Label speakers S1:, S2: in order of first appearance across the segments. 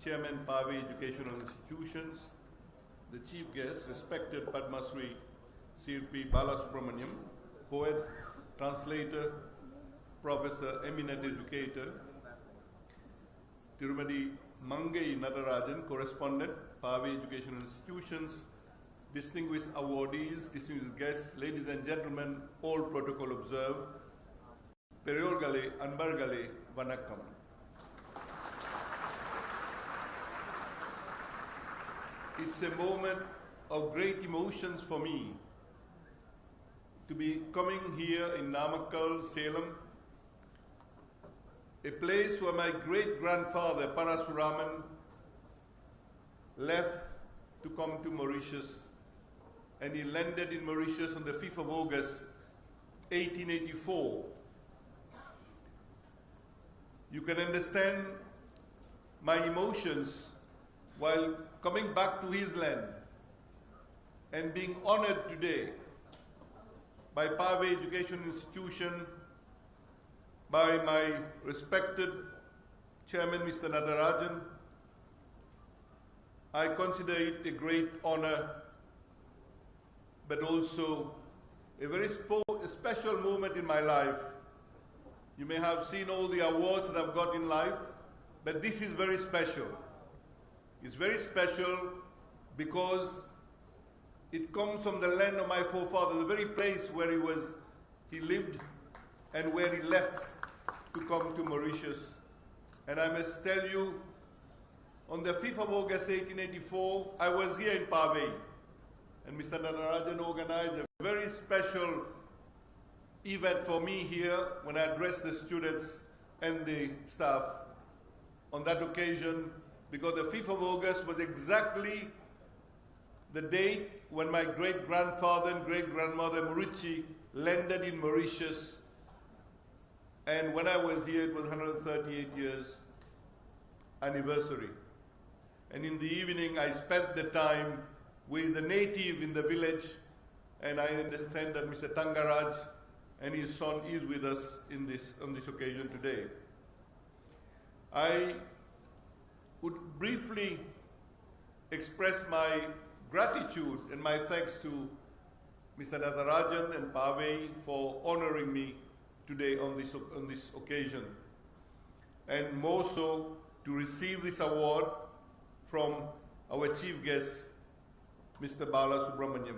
S1: Chairman, Paavai Educational Institutions, the Chief Guest, respected Padma Shri Sri Balasubramaniam, poet, translator, professor, eminent educator, Tirumadi Mangai Natarajan, correspondent, Paavai Educational Institutions, distinguished awardees, distinguished guests, ladies and gentlemen, all protocol observed, Peryorgale, Anbargale, Vanakkam. It's a moment of great emotions for me to be coming here in Namakkal, Salem, a place where my great-grandfather, Parsuramen, left to come to Mauritius, and he landed in Mauritius on the 5th of August, 1884. You can understand my emotions while coming back to his land and being honored today by Paavai Education Institution, by my respected Chairman, Mr. Natarajan. I consider it a great honor, but also a very special moment in my life. You may have seen all the awards that I've got in life, but this is very special. It's very special because it comes from the land of my forefather, the very place where he lived and where he left to come to Mauritius. And I must tell you, on the 5th of August 1884, I was here in Paavai, and Mr. Natarajan organized a very special event for me here when I addressed the students and the staff on that occasion, because the 5th of August was exactly the date when my great-grandfather and great-grandmother Murichi landed in Mauritius. And when I was here, it was 138 years anniversary. And in the evening, I spent the time with the native in the village, and I understand that Mr. Tangaraj and his son is with us on this occasion today. I would briefly express my gratitude and my thanks to Mr. Natarajan and Paavai for honoring me today on this occasion, and more so to receive this award from our chief guest, Mr. Balasubramaniam.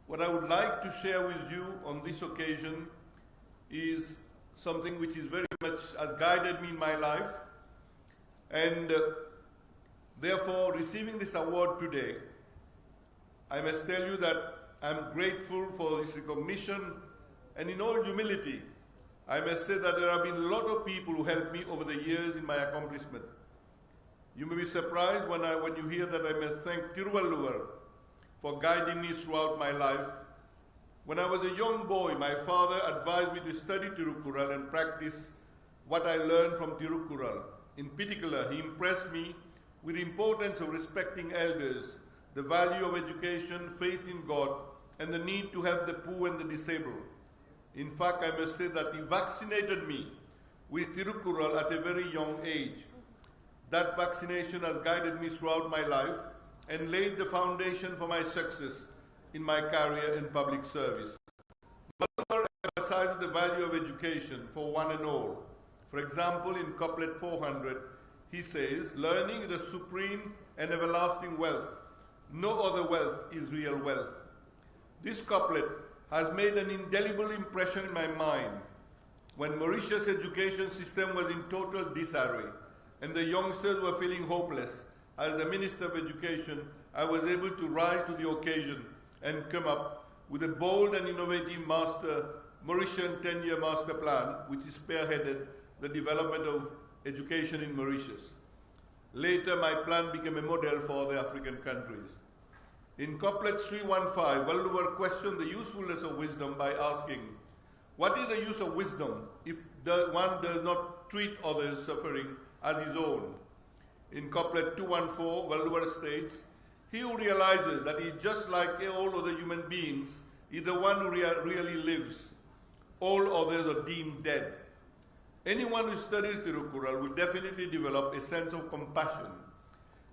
S1: What I would like to share with you on this occasion is something which is very much has guided me in my life, and therefore receiving this award today, I must tell you that I'm grateful for this recognition, and in all humility, I must say that there have been a lot of people who helped me over the years in my accomplishment. You may be surprised when you hear that I must thank Tiruvalluvar for guiding me throughout my life. When I was a young boy, my father advised me to study Tirukkural and practice what I learned from Tirukkural. In particular, he impressed me with the importance of respecting elders, the value of education, faith in God, and the need to help the poor and the disabled. In fact, I must say that he vaccinated me with Tirukkural at a very young age. That vaccination has guided me throughout my life and laid the foundation for my success in my career in public service. Valluvar emphasizes the value of education for one and all. For example, in couplet 400, he says, "Learning is the supreme and everlasting wealth. No other wealth is real wealth." This couplet has made an indelible impression in my mind. When Mauritius' education system was in total disarray and the youngsters were feeling hopeless, as the Minister of Education, I was able to rise to the occasion and come up with a bold and innovative Mauritian 10-year master plan, which spearheaded the development of education in Mauritius. Later, my plan became a model for other African countries. In couplet 315, Valluvar questioned the usefulness of wisdom by asking, what is the use of wisdom if one does not treat others' suffering as his own? In couplet 214, Valluvar states, he who realizes that he is just like all other human beings is the one who really lives. All others are deemed dead. Anyone who studies Tirukkural will definitely develop a sense of compassion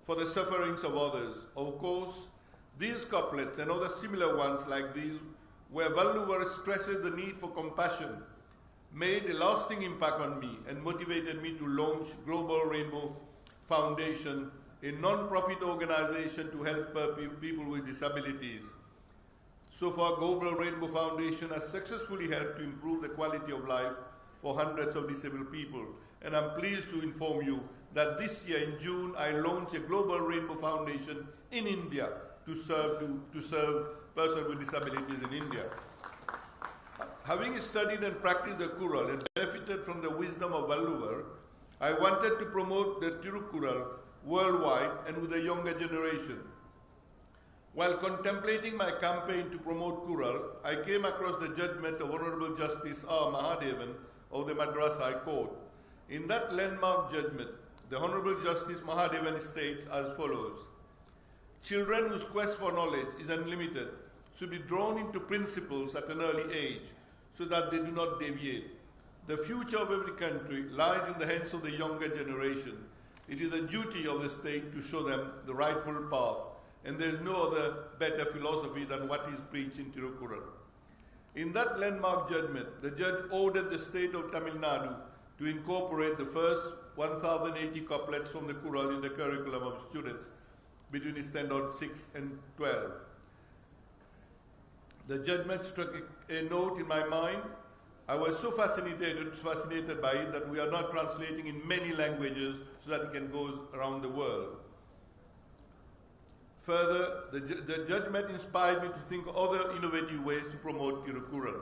S1: for the sufferings of others. Of course, these couplets and other similar ones like these, where Valluvar stresses the need for compassion, made a lasting impact on me and motivated me to launch Global Rainbow Foundation, a non-profit organization to help people with disabilities. So far, Global Rainbow Foundation has successfully helped to improve the quality of life for hundreds of disabled people. And I'm pleased to inform you that this year in June, I launched a Global Rainbow Foundation in India to serve persons with disabilities in India. Having studied and practiced the Kural and benefited from the wisdom of Valluvar, I wanted to promote the Tirukkural worldwide and with the younger generation. While contemplating my campaign to promote Kural, I came across the judgment of Honorable Justice R. Mahadevan of the Madras High Court. In that landmark judgment, the Honorable Justice Mahadevan states as follows: children whose quest for knowledge is unlimited should be drawn into principles at an early age so that they do not deviate. The future of every country lies in the hands of the younger generation. It is the duty of the state to show them the rightful path, and there is no other better philosophy than what is preached in Tirukkural. In that landmark judgment, the judge ordered the state of Tamil Nadu to incorporate the first 1,080 couplets from the Kural in the curriculum of students between standard 6 and 12. The judgment struck a note in my mind. I was so fascinated by it that we are now translating in many languages so that it can go around the world. Further, the judgment inspired me to think of other innovative ways to promote Tirukkural.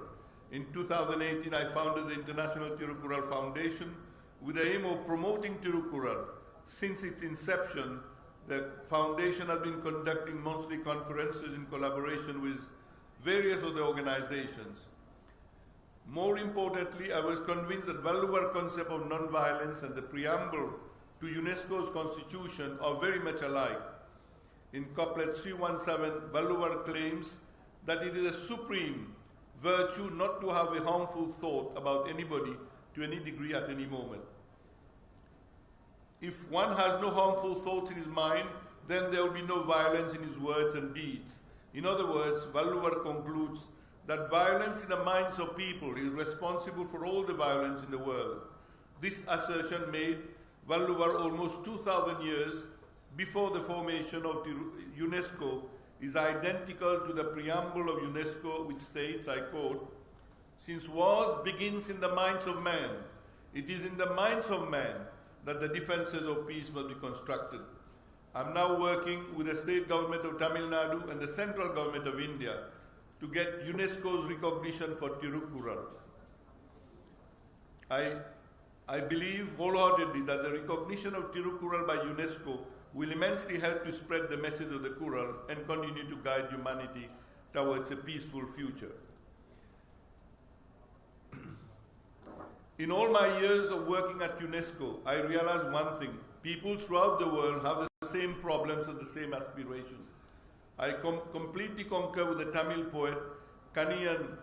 S1: In 2018, I founded the International Tirukkural Foundation with the aim of promoting Tirukkural. Since its inception, the foundation has been conducting monthly conferences in collaboration with various other organizations. More importantly, I was convinced that Valluvar concept of non-violence and the preamble to UNESCO's constitution are very much alike. In couplet 317, Valluvar claims that it is a supreme virtue not to have a harmful thought about anybody to any degree at any moment. If one has no harmful thoughts in his mind, then there will be no violence in his words and deeds. In other words, Valluvar concludes that violence in the minds of people is responsible for all the violence in the world. This assertion made Valluvar almost 2,000 years before the formation of UNESCO is identical to the preamble of UNESCO, which states, I quote, "Since wars begins in the minds of man, it is in the minds of man that the defenses of peace must be constructed." I'm now working with the state government of Tamil Nadu and the central government of India to get UNESCO's recognition for Tirukkural. I believe wholeheartedly that the recognition of Tirukkural by UNESCO will immensely help to spread the message of the Kural and continue to guide humanity towards a peaceful future. In all my years of working at UNESCO, I realized one thing: people throughout the world have the same problems and the same aspirations. I completely concur with the Tamil poet Kaniyan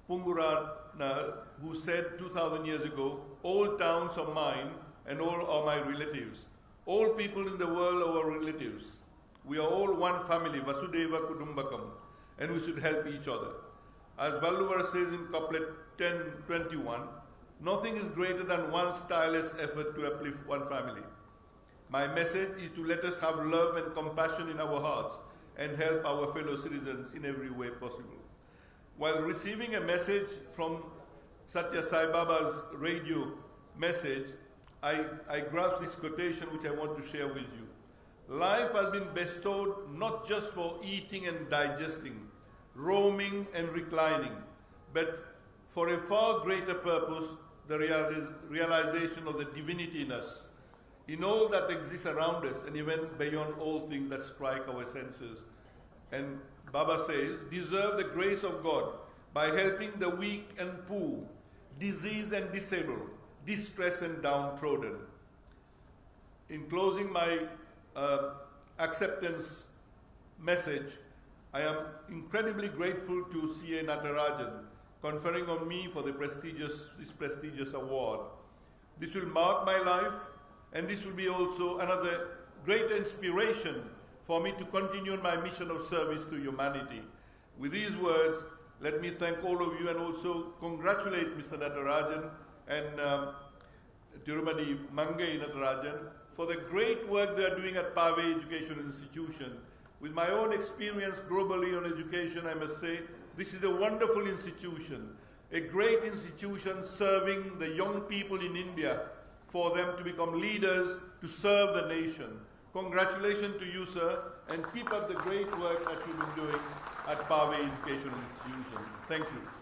S1: Pungurana, who said 2,000 years ago, "All towns are mine and all are my relatives. All people in the world are our relatives. We are all one family, Vasudeva Kudumbakam, and we should help each other." As Valluvar says in couplet 10:21, nothing is greater than one's tireless effort to uplift one family. My message is to let us have love and compassion in our hearts and help our fellow citizens in every way possible. While receiving a message from Satya Sai Baba's radio message, I grasped this quotation which I want to share with you. Life has been bestowed not just for eating and digesting, roaming and reclining, but for a far greater purpose, the realization of the divinity in us, in all that exists around us and even beyond all things that strike our senses. And Baba says, deserve the grace of God by helping the weak and poor, diseased and disabled, distressed and downtrodden. In closing my acceptance message, I am incredibly grateful to C.A. Natarajan conferring on me for this prestigious award. This will mark my life, and this will be also another great inspiration for me to continue my mission of service to humanity. With these words, let me thank all of you and also congratulate Mr. Natarajan and Tirumadi Mangai Natarajan for the great work they are doing at Paavai Educational Institution. With my own experience globally on education, I must say, this is a wonderful institution, a great institution serving the young people in India for them to become leaders, to serve the nation. Congratulations to you, sir, and keep up the great work that you've been doing at Paavai Educational Institution. Thank you.